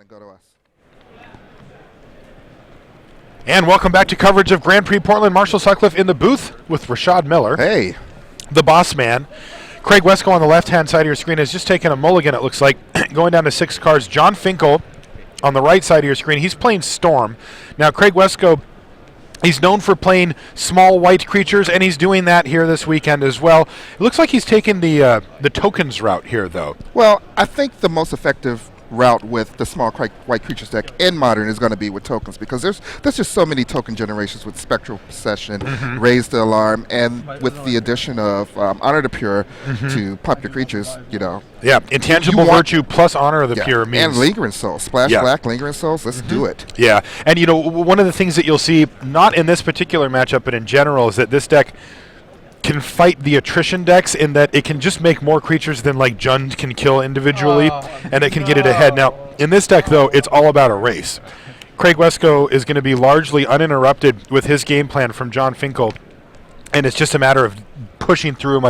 and go to us. And welcome back to coverage of Grand Prix Portland. Marshall Sutcliffe in the booth with Rashad Miller. Hey. The boss man. Craig Wesco on the left-hand side of your screen has just taken a mulligan, it looks like, going down to 6 cars. John Finkel on the right side of your screen. He's playing Storm. Now, Craig Wesco, he's known for playing small white creatures, and he's doing that here this weekend as well. It looks like he's taking the tokens route here, though. Well, I think the most effective route with the small white creatures deck in Modern is going to be with tokens, because there's just so many token generations with Spectral Possession, Raise the Alarm, and with the addition of Honor the Pure to pop your creatures, Yeah, Intangible Virtue plus Honor of the Pure means... And Lingering Souls. Splash Black, Lingering Souls, let's do it. Yeah, and one of the things that you'll see, not in this particular matchup, but in general, is that this deck can fight the attrition decks in that it can just make more creatures than like Jund can kill individually, and it can get it ahead. Now, in this deck, though, it's all about a race. Craig Wesco is going to be largely uninterrupted with his game plan from John Finkel, and it's just a matter of pushing through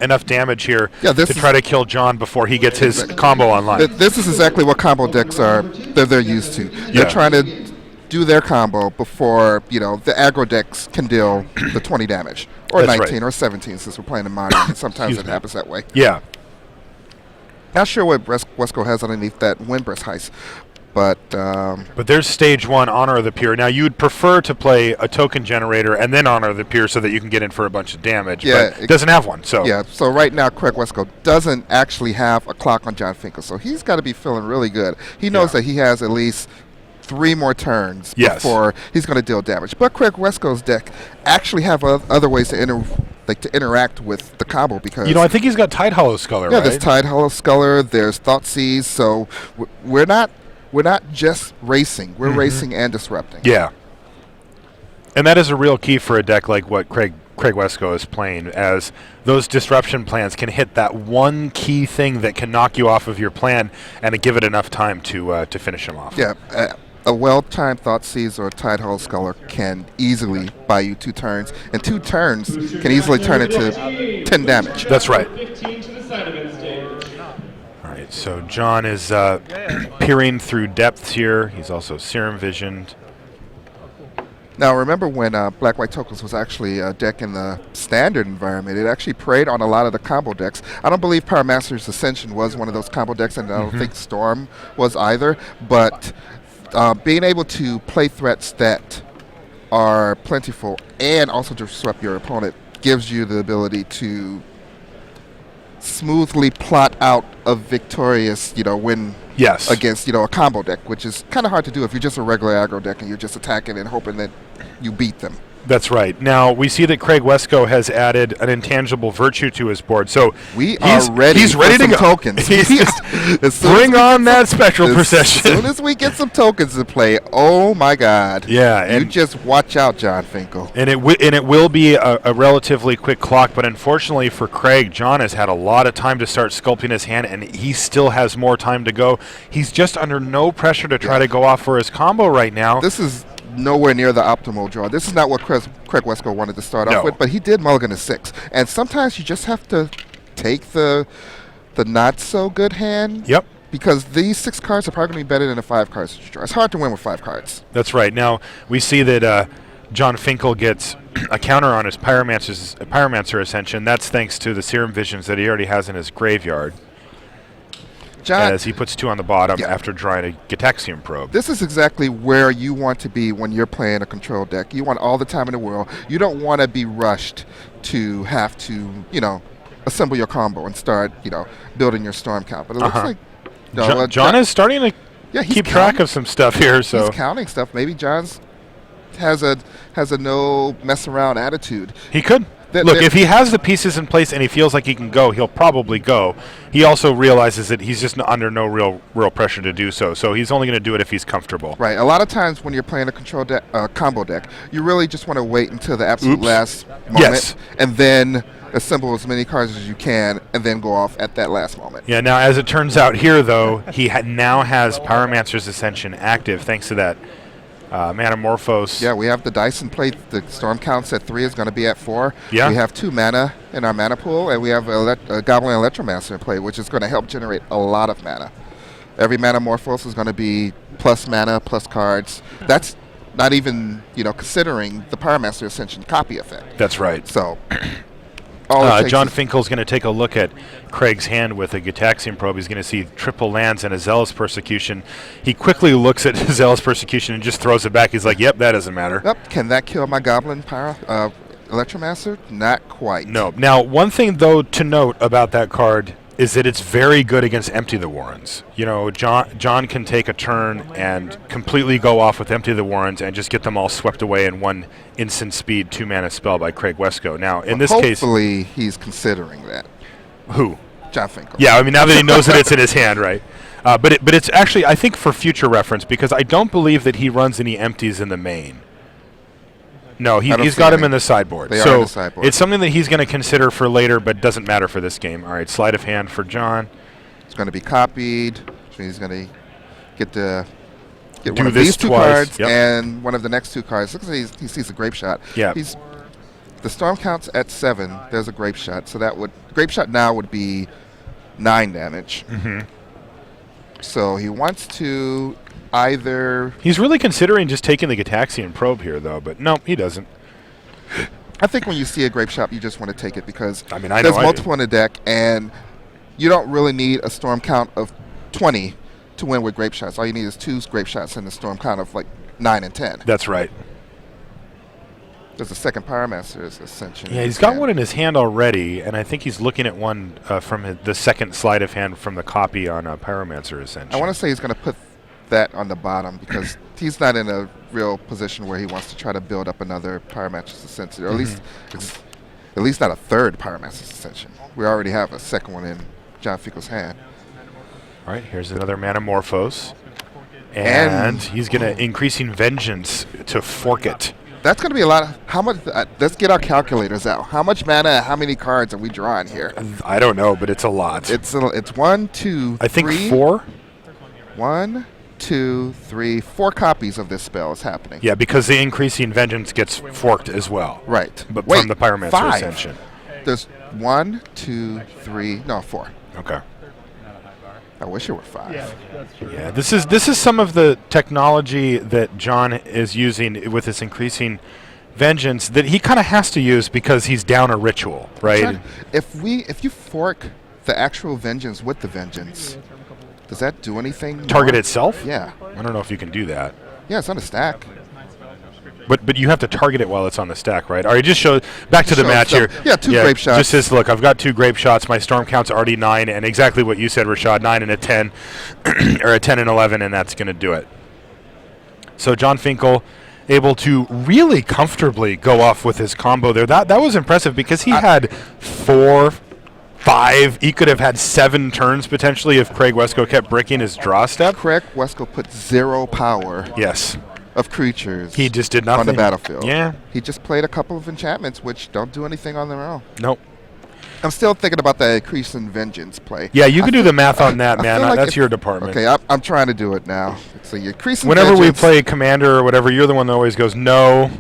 enough damage here to try to kill John before he gets his combo online. This is exactly what combo decks are. They're used to. They're trying to do their combo before the aggro decks can deal the 20 damage or That's 19 right. or 17 since we're playing in Modern. And sometimes it happens that way. Yeah. Not sure what Wesco has underneath that Windburst heist, but there's stage 1 Honor of the Pure. Now you'd prefer to play a token generator and then Honor of the Pure so that you can get in for a bunch of damage. Yeah, but it doesn't have one. So so right now Craig Wesco doesn't actually have a clock on John Finkel, so he's got to be feeling really good. He knows that he has at least 3 more turns before he's going to deal damage. But Craig Wesco's deck actually have other ways to interact with the combo, because I think he's got Tide Hollow Sculler. Yeah, there's Tide Hollow Sculler. There's Thoughtseize. So we're not just racing. We're racing and disrupting. Yeah, and that is a real key for a deck like what Craig Wesco is playing, as those disruption plans can hit that one key thing that can knock you off of your plan and give it enough time to finish him off. Yeah. A well-timed Thoughtseize or Tide Hollow Sculler can easily buy you 2 turns, and 2 turns can easily turn into 10 damage. That's right. All right, so John is peering through depths here. He's also Serum Visioned. Now, remember when Black-White Tokens was actually a deck in the standard environment, it actually preyed on a lot of the combo decks. I don't believe Powermaster's Ascension was one of those combo decks, and I don't think Storm was either, but being able to play threats that are plentiful and also disrupt your opponent gives you the ability to smoothly plot out a victorious, win against, a combo deck, which is kind of hard to do if you're just a regular aggro deck and you're just attacking and hoping that you beat them. That's right. Now, we see that Craig Wesco has added an Intangible Virtue to his board. So he's ready to go. Tokens. Bring on that Spectral Procession. As soon as we get some tokens to play, oh my God. Yeah. You just watch out, John Finkel. And it will be a relatively quick clock, but unfortunately for Craig, John has had a lot of time to start sculpting his hand, and he still has more time to go. He's just under no pressure to try to go off for his combo right now. This is nowhere near the optimal draw. This is not what Craig Wesco wanted to start off with, but he did mulligan to 6. And sometimes you just have to take the not so good hand. Yep. Because these 6 cards are probably going to be better than the 5 cards that you draw. It's hard to win with 5 cards. That's right. Now, we see that John Finkel gets a counter on his Pyromancer Ascension. That's thanks to the Serum Visions that he already has in his graveyard. John, as he puts 2 on the bottom after drawing a Gitaxian Probe. This is exactly where you want to be when you're playing a control deck. You want all the time in the world. You don't want to be rushed to have to, assemble your combo and start, building your storm count. But it looks like John is starting to keep track of some stuff here. So he's counting stuff. Maybe John's has a no mess around attitude. He could. Look, if he has the pieces in place and he feels like he can go, he'll probably go. He also realizes that he's just under no real pressure to do so. So he's only going to do it if he's comfortable. Right. A lot of times when you're playing a control deck, combo deck, you really just want to wait until the absolute last moment and then assemble as many cards as you can and then go off at that last moment. Yeah. Now, as it turns out here, though, he now has Pyromancer's Ascension active thanks to that Manamorphose. Yeah, we have the Dyson plate. The storm counts at 3 is going to be at 4. Yeah. We have 2 mana in our mana pool, and we have a Goblin Electromancer in play, which is going to help generate a lot of mana. Every Manamorphose is going to be plus mana, plus cards. That's not even, considering the Pyromancer Ascension copy effect. That's right. So, John Finkel's going to take a look at Craig's hand with a Gitaxian Probe. He's going to see triple lands and a Zealous Persecution. He quickly looks at Zealous Persecution and just throws it back. He's like, yep, that doesn't matter. Yep. Can that kill my Goblin Electromancer? Not quite. No. Now, one thing, though, to note about that card is that it's very good against Empty the Warrens. John can take a turn and completely go off with Empty the Warrens and just get them all swept away in one instant speed 2-mana spell by Craig Wesco. Now, in this case... Hopefully he's considering that. Who? John Finkel. Yeah, I mean, now that he knows that it's in his hand, right? But it's actually, I think, for future reference, because I don't believe that he runs any empties in the main. No, he's got him in the sideboard. They are in the sideboard. It's something that he's going to consider for later, but doesn't matter for this game. All right, sleight of hand for John. It's going to be copied, which means he's going to get one of this these two twice. cards Yep. and one of the next two cards. Looks like he sees a Grape Shot. Yeah. The Storm counts at 7. There's a Grape Shot, so Grape Shot now would be 9 damage. Mm-hmm. So he wants to either... He's really considering just taking the Gitaxian Probe here, though, but no, he doesn't. I think when you see a Grape Shot, you just want to take it because I know there's multiple in the deck, and you don't really need a Storm count of 20 to win with Grape Shots. All you need is 2 Grape Shots and a Storm count of like 9 and 10. That's right. There's a second Pyromancer's Ascension. Yeah, he's got one in his hand already, and I think he's looking at one from the second sleight of hand from the copy on Pyromancer Ascension. I want to say he's going to put that on the bottom because he's not in a real position where he wants to try to build up another Pyromancer's Ascension, or at least not a third Pyromancer's Ascension. We already have a second one in John Finkel's hand. All right, here's another Manamorphose. And he's going to Increasing Vengeance to fork it. That's going to be a lot of... How much... let's get our calculators out. How much mana, how many cards are we drawing here? I don't know, but it's a lot. It's 1, 2, I think 3. 4? 1, 2, 3, 4 copies of this spell is happening. Yeah, because the Increasing Vengeance gets forked as well. Right. But Wait, from the Pyromancer 5. Ascension. There's 1, 2, 3... No, 4. Okay. I wish it were 5. Yeah, that's true. Yeah, this is some of the technology that John is using with this Increasing Vengeance that he kind of has to use because he's down a ritual, right? If you fork the actual Vengeance with the Vengeance, does that do anything? Target more? itself? Yeah. I don't know if you can do that. Yeah, it's on a stack. But you have to target it while it's on the stack, right? All right, just show back to the match here. Yeah, 2 Grape Shots. Just says, look, I've got 2 Grape Shots. My Storm count's already 9, and exactly what you said, Rashad, 9 and a 10, or a 10 and 11, and that's going to do it. So John Finkel able to really comfortably go off with his combo there. That was impressive because he had 4, 5. He could have had 7 turns potentially if Craig Wesco kept breaking his draw step. Craig Wesco put 0 power. Yes. Of creatures. He just did nothing on the battlefield. Yeah. He just played a couple of enchantments which don't do anything on their own. Nope. I'm still thinking about that Increasing Vengeance play. Yeah, you can do the math on that, man. Like that's your department. Okay, I'm trying to do it now. So you're Increasing Whenever Vengeance. we play Commander or whatever, you're the one that always goes, no,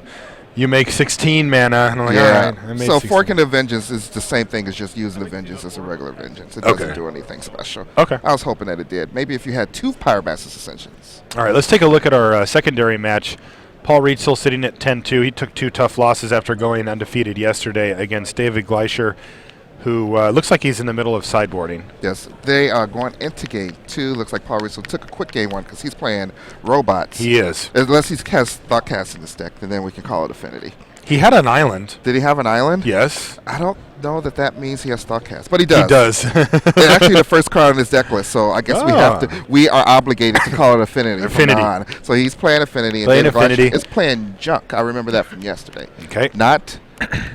you make 16 mana. And I'm like, all right, I made so 16. forking the Vengeance is the same thing as just using the Vengeance as a regular Vengeance. It doesn't do anything special. Okay. I was hoping that it did. Maybe if you had 2 Pyromancer's Ascensions. All right, let's take a look at our secondary match. Paul Reed still sitting at 10-2. He took 2 tough losses after going undefeated yesterday against David Gleischer, who looks like he's in the middle of sideboarding. Yes, they are going into game 2. Looks like Paul Reed took a quick game 1 because he's playing robots. He is. Unless he's Thoughtcast in this deck, and then we can call it Affinity. He had an island. Did he have an island? Yes. I don't know that means he has Thoughtcast, but he does. He does. It's actually the first card on his deck list, so I guess we are obligated to call it Affinity. Affinity. From now on. So he's playing Affinity. Playing Affinity. It's playing Junk. I remember that from yesterday. Okay. Not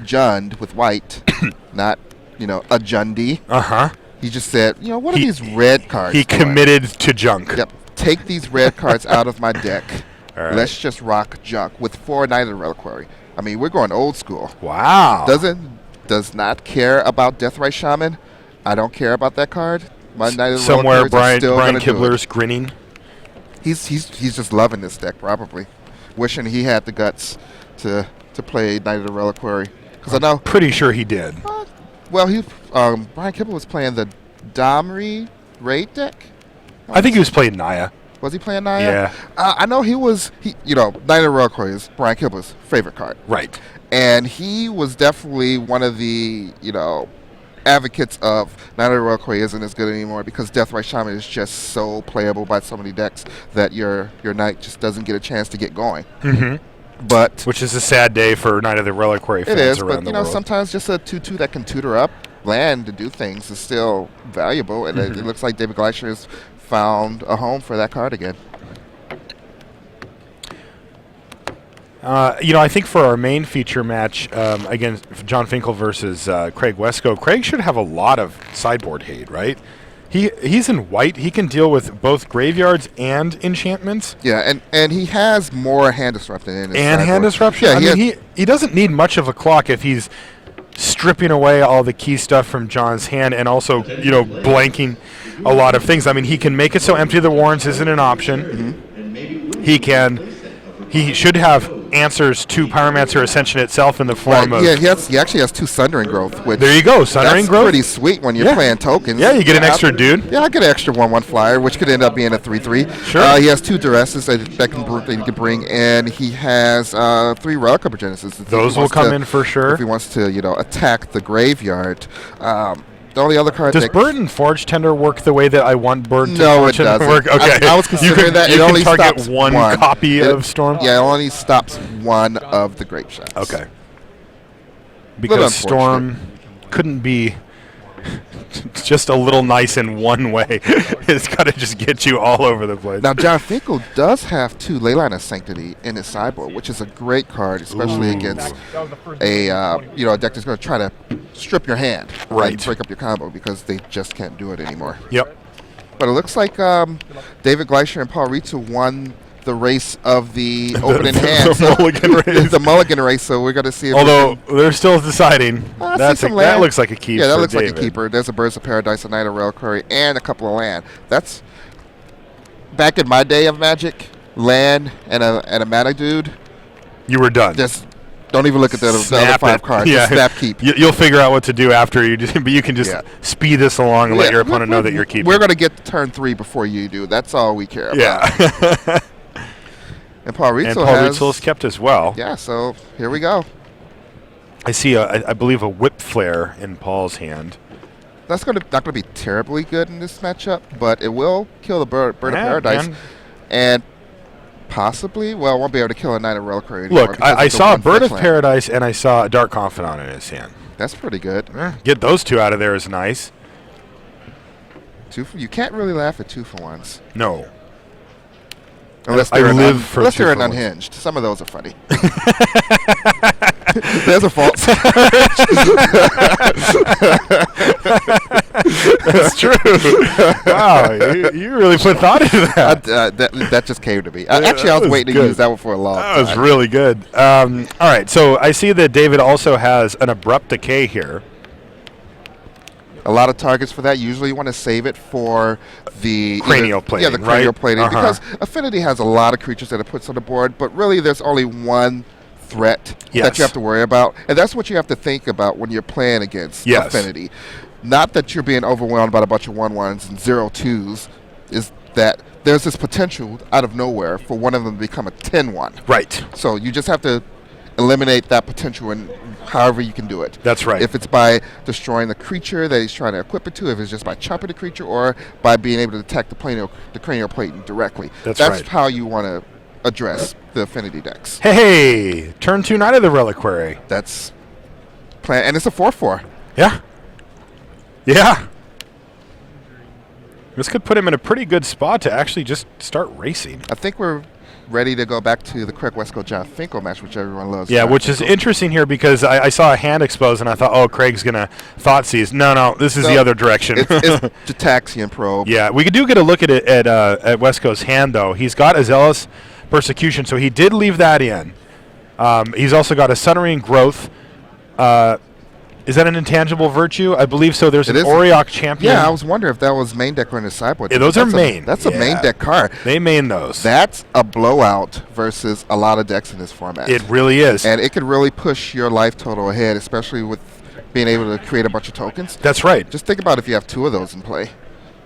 Jund with white. Not, a Jundy. Uh-huh. He just said, what are these red cards He doing? committed to Junk. Yep. Take these red cards out of my deck. All right. Let's just rock Junk with 4 Knight of the Reliquary. I mean, we're going old school. Wow. Does not care about Deathrite Shaman. I don't care about that card. My Knight of the Somewhere Reliquaries are still Brian gonna do Kibler's it. grinning. He's just loving this deck, probably. Wishing he had the guts to play Knight of the Reliquary. Because I know... Pretty sure he did. Well, Brian Kibler was playing the Domri raid deck, opponents. I think he was playing Naya. Was he playing Naya? Yeah. I know he was. Knight of the Reliquary is Brian Kibler's favorite card. Right. And he was definitely one of the, advocates of Knight of the Reliquary isn't as good anymore because Deathrite Shaman is just so playable by so many decks that your knight just doesn't get a chance to get going. But which is a sad day for Knight of the Reliquary fans it is, around but the world. sometimes just a 2/2 that can tutor up land to do things is still valuable, and it looks like David Gleischer has found a home for that card again. I think for our main feature match against John Finkel versus Craig Wesco, Craig should have a lot of sideboard hate, right? He's in white. He can deal with both graveyards and enchantments. Yeah, and he has more hand disruption in his sideboard. Hand disruption. Yeah, I mean, he doesn't need much of a clock if he's stripping away all the key stuff from John's hand and also blanking a lot of things. I mean, he can make it so Empty the Warrens isn't an option. He should have answers to Pyromancer Ascension itself in the form of... Yeah, he actually has 2 Sundering Growth. Which there you go, Sundering Growth. That's pretty sweet when you're playing tokens. Yeah, you get an extra dude. Yeah, I get an extra 1/1 flyer, which could end up being a 3/3. Sure. He has 2 Duresses that he can bring, and he has 3 Relic of Genesis. Those will come in for sure. If he wants to, attack the graveyard. The only other card does Burden Forge Tender work the way that I want Burden Forge Tender to work? Okay. I was considering that. You it only can target stops one copy of Storm? Yeah, it only stops 1 of the Grape Shots. Okay. Because Storm couldn't be just a little nice in one way. It's got to just get you all over the place. Now, John Finkel does have 2 Leyline of Sanctity in his sideboard, which is a great card, especially against a deck that's going to try to strip your hand and break up your combo because they just can't do it anymore. Yep. But it looks like David Gleischer and Paul Ritza won the race of the opening hand. The mulligan race. The mulligan race, so we're going to see if although they're still deciding. That looks like a keep. Yeah, that looks David. like a keeper. There's a Birds of Paradise, a Knight of Reliquary, and a couple of land. That's back in my day of Magic, land and a mana dude. You were done. Just don't even look at the other 5 cards. Yeah. Just snap keep. You'll figure out what to do after you do, but you can just speed this along and let your opponent know that you're keeping. We're going to get to turn 3 before you do. That's all we care about. Yeah. And Paul Ritzel has kept as well. Yeah, so here we go. I see, I believe, a Whip Flare in Paul's hand. That's not going to be terribly good in this matchup, but it will kill the Bird of Paradise. And possibly, it won't be able to kill a Knight of Reliquary anymore. Look, I saw a Bird of Paradise and I saw a Dark Confidant in his hand. That's pretty good. Get those 2 out of there is nice. You can't really laugh at 2-for-1s. No. Unless they're an unhinged. Some of those are funny. There's a false. That's true. Wow, you really put thought into that. That just came to me. Actually, I was waiting to use that one for a long time. That was really good. All right, so I see that David also has an Abrupt Decay here. A lot of targets for that. Usually you want to save it for the cranial plating. Yeah, the cranial plating. Because Affinity has a lot of creatures that it puts on the board, but really there's only one threat that you have to worry about. And that's what you have to think about when you're playing against Affinity. Not that you're being overwhelmed by a bunch of 1/1s and 0/2s, is that there's this potential out of nowhere for one of them to become a 10/1. Right. So you just have to eliminate that potential in however you can do it. That's right. If it's by destroying the creature that he's trying to equip it to, if it's just by chopping the creature, or by being able to attack the cranial plating directly. That's right. How you want to address the Affinity decks. Hey, turn 2 Knight of the Reliquary. That's plan, and it's a 4/4. Yeah. Yeah. This could put him in a pretty good spot to actually just start racing. I think we're ready to go back to the Craig Wesco John Finkel match, which everyone loves. Yeah, which is interesting here because I saw a hand expose and I thought, oh, Craig's going to thought seize. No, this is the other direction. It's Jataxian Probe. Yeah, we do get a look at it at Wesco's hand, though. He's got a Zealous Persecution, so he did leave that in. He's also got a Sundering Growth. Is that an intangible virtue? I believe so. There's an Auriok Champion. Yeah, I was wondering if that was main deck or in the sideboard. Yeah, those are main. That's a main deck card. They main those. That's a blowout versus a lot of decks in this format. It really is. And it could really push your life total ahead, especially with being able to create a bunch of tokens. That's right. Just think about if you have 2 of those in play.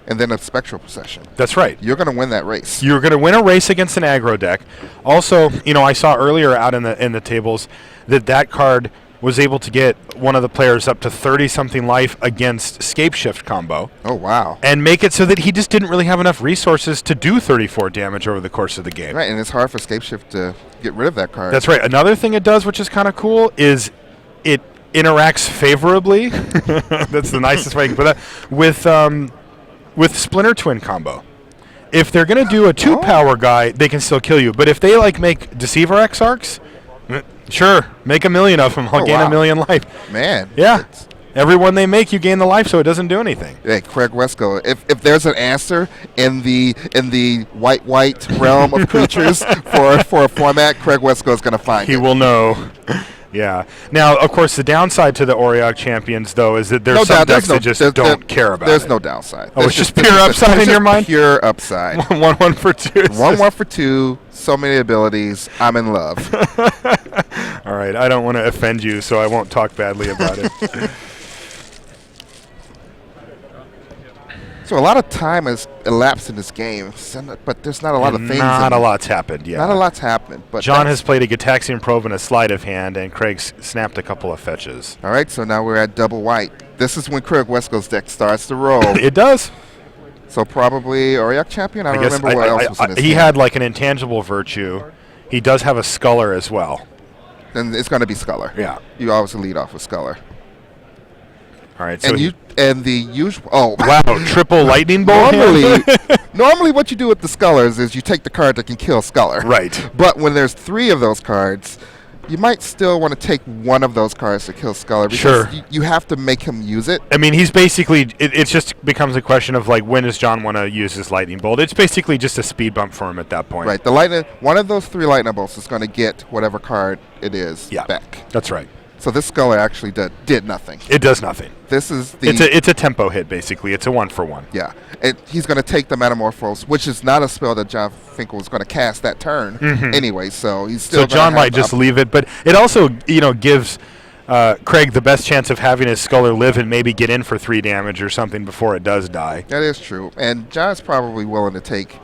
and then a Spectral Procession. That's right. You're going to win that race. You're going to win a race against an aggro deck. Also, I saw earlier out in the tables that card was able to get one of the players up to 30-something life against Scapeshift combo. Oh, wow. And make it so that he just didn't really have enough resources to do 34 damage over the course of the game. Right, and it's hard for Scapeshift to get rid of that card. That's right. Another thing it does, which is kind of cool, is it interacts favorably. That's the nicest way I can put that. With Splinter Twin combo. If they're going to do a 2-power guy, they can still kill you. But if they make Deceiver Exarchs, sure, make 1,000,000 of them. I'll gain 1,000,000 life. Man. Yeah. Every one they make, you gain the life, so it doesn't do anything. Hey, Craig Wesco, if there's an answer in the white realm of creatures for a format, Craig Wesco is going to find it. He will know. Yeah. Now, of course, the downside to the Auriok Champions, though, is that there's some decks that just don't care about There's it. no downside. Oh, it's just pure upside in your mind? Pure upside. 1/1 for 2. 1/1 for 2. So many abilities. I'm in love. All right. I don't want to offend you, so I won't talk badly about it. So a lot of time has elapsed in this game, but there's not a lot of things. Not a lot's happened, yeah. Not a lot's happened. But John has played a Gitaxian Probe and a Sleight of Hand, and Craig's snapped a couple of fetches. All right, so now we're at double white. This is when Craig Wesco's deck starts to roll. It does. So probably Auriok Champion? I don't remember what else was in this He game. had an intangible virtue. He does have a Sculler as well. Then it's going to be Sculler. Yeah. You obviously lead off with Sculler. All right, so And the usual. Oh wow! Triple lightning bolt. Normally, what you do with the Scullers is you take the card that can kill Sculler. Right. But when there's 3 of those cards, you might still want to take one of those cards to kill Sculler because you have to make him use it. I mean, he's basically. It just becomes a question of when does John want to use his lightning bolt? It's basically just a speed bump for him at that point. Right. One of those 3 lightning bolts is going to get whatever card it is back. That's right. So this Sculler actually did nothing. It does nothing. This is It's a tempo hit, basically. It's a 1-for-1. Yeah. He's going to take the Metamorphose, which is not a spell that John Finkel was going to cast that turn anyway, so he's still So John might just leave it, but it also, gives Craig the best chance of having his Sculler live and maybe get in for 3 damage or something before it does die. That is true. And John's probably willing to take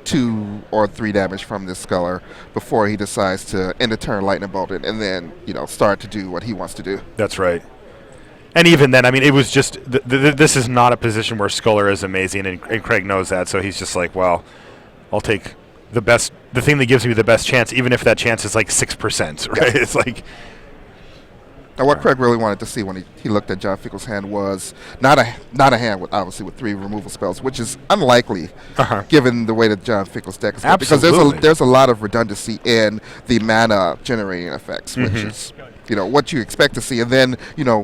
2 or 3 damage from this Sculler before he decides to end the turn lightning bolt it and then, start to do what he wants to do. That's right. And even then, I mean, it was just this is not a position where Sculler is amazing, and Craig knows that, so he's just well, I'll take the thing that gives me the best chance, even if that chance is 6%, right? Yeah. It's Now, what Craig really wanted to see when he looked at John Finkel's hand was not a hand with 3 removal spells, which is unlikely given the way that John Finkel's deck is going. Because there's a lot of redundancy in the mana generating effects, which is what you expect to see, and then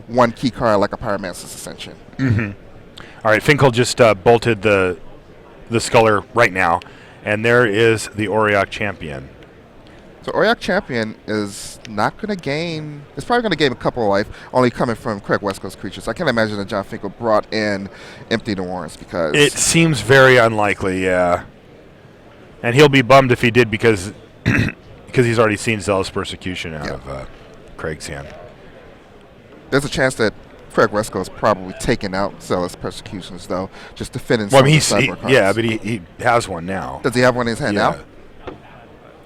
one key card like a Pyromancer's Ascension. All right, Finkel just bolted the Sculler right now, and there is the Auriok Champion. So Auriok Champion is not going to gain. It's probably going to gain a couple of life, only coming from Craig Wesco's creatures. I can't imagine that John Finkel brought in Empty Warrens because it seems very unlikely. Yeah, and he'll be bummed if he did because he's already seen Zealous Persecution out of Craig's hand. There's a chance that Craig Wesco is probably taking out Zealous Persecutions though, just to fit in. Some of the sideboard cards. Yeah, but he has one now. Does he have one in his hand now?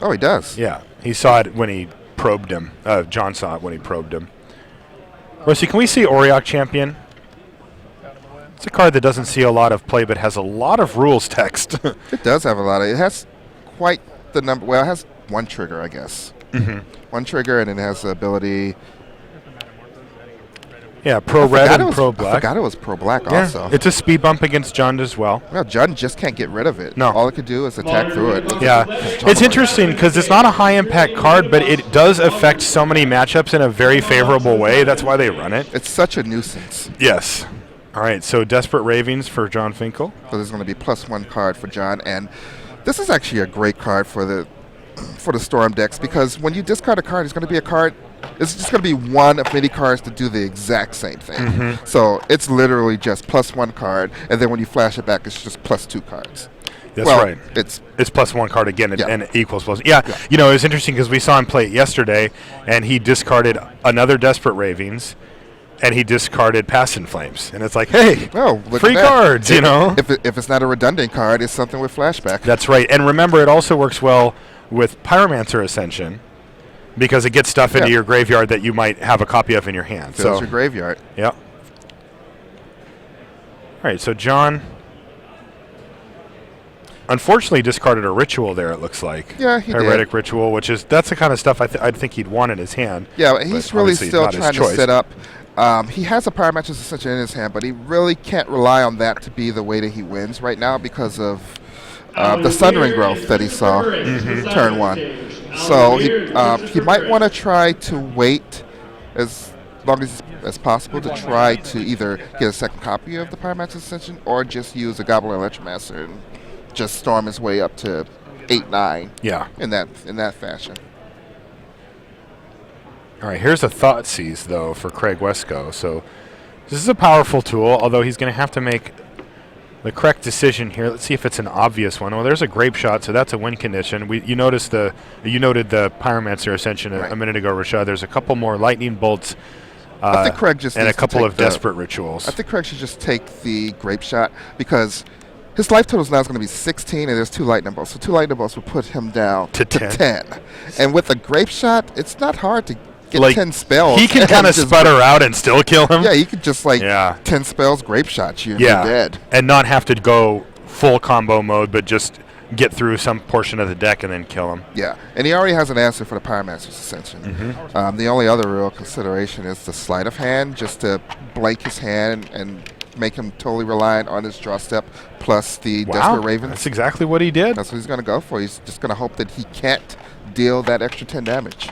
Oh, he does. Yeah, he saw it when he probed him. John saw it when he probed him. Rusty, can we see Auriok Champion? It's a card that doesn't see a lot of play, but has a lot of rules text. It does have a lot of. It has quite the number. Well, it has 1 trigger, I guess. 1 trigger, and it has the ability. Yeah, pro-red and pro-black. I forgot it was pro-black also. It's a speed bump against John as well. Well, John just can't get rid of it. No. All it could do is attack through it. Yeah. It's interesting because it's not a high-impact card, but it does affect so many matchups in a very favorable way. That's why they run it. It's such a nuisance. Yes. All right, so Desperate Ravings for John Finkel. So there's going to be +1 card for John, and this is actually a great card for the Storm decks because when you discard a card, it's going to be a card. It's just going to be one of many cards to do the exact same thing. So it's literally just +1 card, and then when you flash it back, it's just +2 cards. That's right. It's +1 card again, and it equals plus. Yeah, it was interesting because we saw him play it yesterday, and he discarded another Desperate Ravings, And he discarded Past in Flames. And it's like, hey, Oh, look free at that. cards, you know? If it's not a redundant card, it's something with flashback. That's right. And remember, it also works well with Pyromancer Ascension because it gets stuff into your graveyard that you might have a copy of in your hand. Fills your graveyard. Yeah. All right, so John unfortunately discarded a ritual there, it looks like. Yeah, he Heretic did. Ritual, which is, that's the kind of stuff I'd think he'd want in his hand. Yeah, but he's really obviously still not his trying to choice. set up. He has a Pyromancer's Ascension in his hand, but he really can't rely on that to be the way that he wins right now because of the Sundering Growth that he saw turn 1. So he might want to try to wait as long as possible to try to either get a second copy of the Pyromancer's Ascension or just use a Goblin Electromancer and just storm his way up to 8-9. Yeah. In that fashion. All right, here's a Thoughtseize, though, for Craig Wescoe. So this is a powerful tool, although he's going to have to make the correct decision here. Let's see if it's an obvious one. Well, there's a Grape Shot, so that's a win condition. You noted the Pyromancer Ascension a minute ago, Rashad. There's a couple more Lightning Bolts I think Craig just and a needs to couple take of Desperate Rituals. I think Craig should just take the Grape Shot because his life total is now going to be 16, and there's 2 Lightning Bolts. So 2 Lightning Bolts will put him down to 10. And with a Grape Shot, it's not hard to get 10 spells. He can kind of sputter out and still kill him. Yeah, he could just 10 spells, Grape Shot you, and you're dead. And not have to go full combo mode, but just get through some portion of the deck and then kill him. Yeah, and he already has an answer for the Pyromancer's Ascension. The only other real consideration is the Sleight of Hand, just to blank his hand and make him totally reliant on his draw step, plus the Desperate Ravens. That's exactly what he did. That's what he's going to go for. He's just going to hope that he can't deal that extra 10 damage.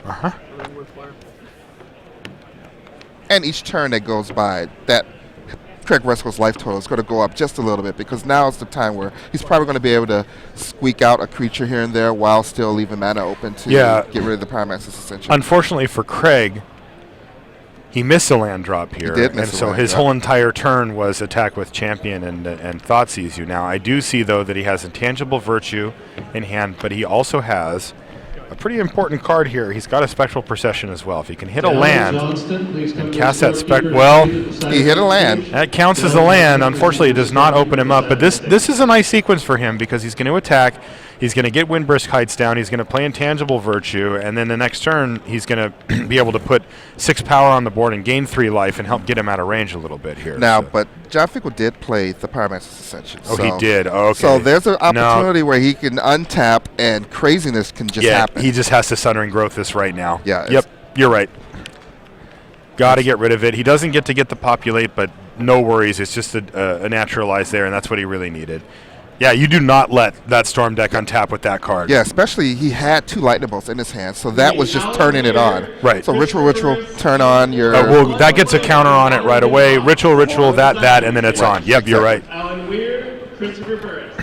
And each turn that goes by, that Craig Wescoe's life total is going to go up just a little bit because now is the time where he's probably going to be able to squeak out a creature here and there while still leaving mana open to get rid of the Pyromancer's Ascension. Unfortunately for Craig, he missed a land drop here. He did miss and so his whole entire turn was attack with Champion and Thoughtseize you. Now, I do see, though, that he has Intangible Virtue in hand, but he also has a pretty important card here. He's got a Spectral Procession as well. If he can hit a land and cast that he hit a land. That counts as a land. Unfortunately, it does not open him up. But this is a nice sequence for him because he's going to attack. He's going to get Windbrisk Heights down. He's going to play Intangible Virtue. And then the next turn, he's going to be able to put 6 power on the board and gain 3 life and help get him out of range a little bit here. Now, but John Finkel did play the Pyromancer's Ascension. Oh, he did? Oh, okay. So there's an opportunity where he can untap and craziness can just happen. He just has to Sundering Growth this right now. Yeah. Yep, you're right. Got to get rid of it. He doesn't get to get the Populate, but no worries. It's just a Naturalize there, and that's what he really needed. Yeah, you do not let that Storm deck untap with that card. Yeah, especially he had 2 Lightning Bolts in his hand, so that was just turning it on. Right. So Ritual, turn on your... well, that gets a counter on it right away. Ritual, that, and then it's on. Yep, you're right. Alan Weir, Christopher Burris.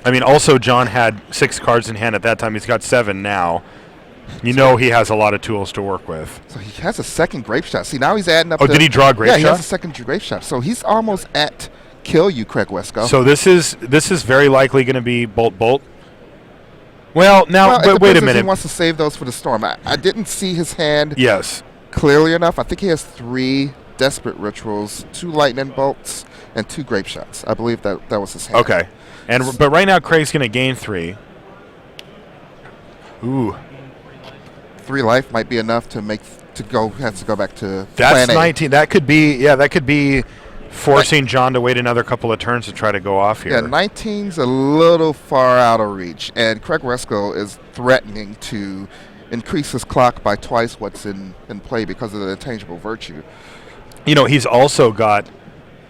I mean, also, John had 6 cards in hand at that time. He's got 7 now. You know he has a lot of tools to work with. So he has a second Grape Shot. See, now he's adding up did he draw a Grape Shot? Yeah, he has a second Grape Shot. So he's almost at kill you, Craig Wescoe. So this is very likely going to be Bolt. Well, now, but wait a minute. He wants to save those for the Storm. I didn't see his hand Yes. clearly enough. I think he has 3 Desperate Rituals, 2 Lightning Bolts, and 2 Grape Shots. I believe that was his hand. Okay. But right now, Craig's going to gain 3. Ooh. 3 life might be enough to has to go back to That's plan A. 19. That could be forcing John to wait another couple of turns to try to go off here. Yeah, 19's a little far out of reach, and Craig Wescoe is threatening to increase his clock by twice what's in play because of the Intangible Virtue. You know, he's also got,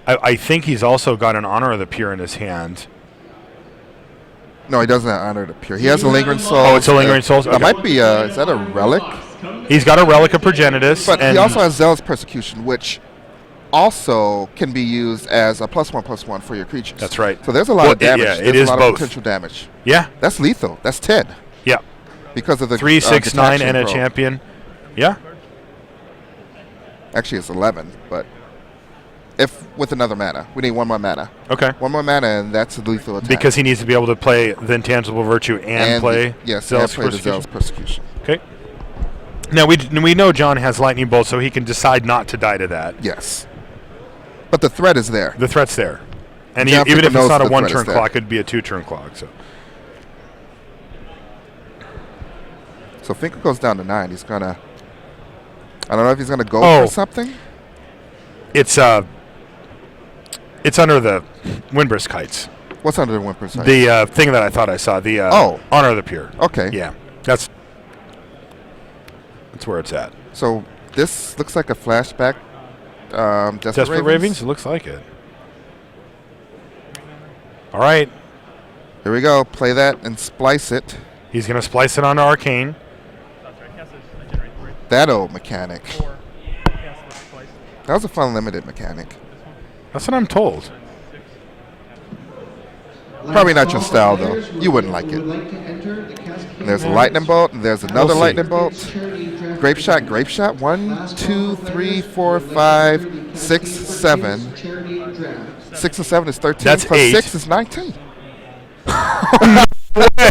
I think he's also got an Honor of the Pure in his hand. No, he doesn't have Honor of the Pure. He has a Lingering Soul. Oh, it's a Lingering Soul? That might be, is that a Relic? He's got a Relic of Progenitus. But he also has Zealous Persecution, which also can be used as a +1/+1 for your creatures. That's right. So there's a lot of damage. Yeah, there's it is a lot both. of potential damage. Yeah. That's lethal. That's 10. Yeah. Because of the 3, 6, 9, and a roll. champion. Yeah. Actually, it's 11, but if with another mana. We need 1 more mana. Okay. 1 more mana, and that's a lethal attack. Because he needs to be able to play the Intangible Virtue and play play the Zealous Zealous Persecution. Okay. Now, we know John has lightning bolt, so he can decide not to die to that. Yes. But the threat is there. The threat's there. And John even if Finkel it's not knows a the threat is one-turn there. clock, it'd be a two-turn clock. So Finkel goes down to 9. He's going to... I don't know if he's going to go Oh. for something. It's under the Windburst kites. What's under the Whimpers? The thing that I thought I saw. The Honor of the Pure. Okay. Yeah, that's where it's at. So this looks like a flashback. Desperate Ravings? It looks like it. All right. Here we go. Play that and splice it. He's going to splice it onto Arcane. That old mechanic. That was a fun limited mechanic. That's what I'm told. Probably not your style, though. You wouldn't like it. And there's a lightning bolt, and there's another see. lightning bolt. Grape shot, grape shot. 1, 2, 3, 4, 5, 6, 7. 6 and 7 is 13. That's plus 8. 6 is 19.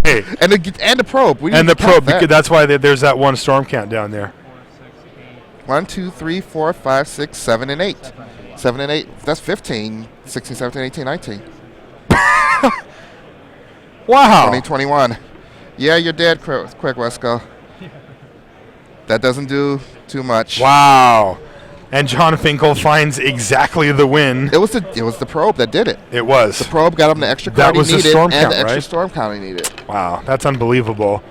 Hey. And the probe. We And didn't the count probe, that. because that's why there's that one storm count down there. 1, 2, 3, 4, 5, 6, 7, and 8. 7 and 8. That's 15. 16, 17, 18, 19. Wow. 20, 21. Yeah, you're dead, quick, Wesco. That doesn't do too much. Wow. And John Finkel finds exactly the win. It was the probe that did it. It was. The probe got him the extra That card he was the needed storm and count, the extra right? storm count he needed. Wow, that's unbelievable.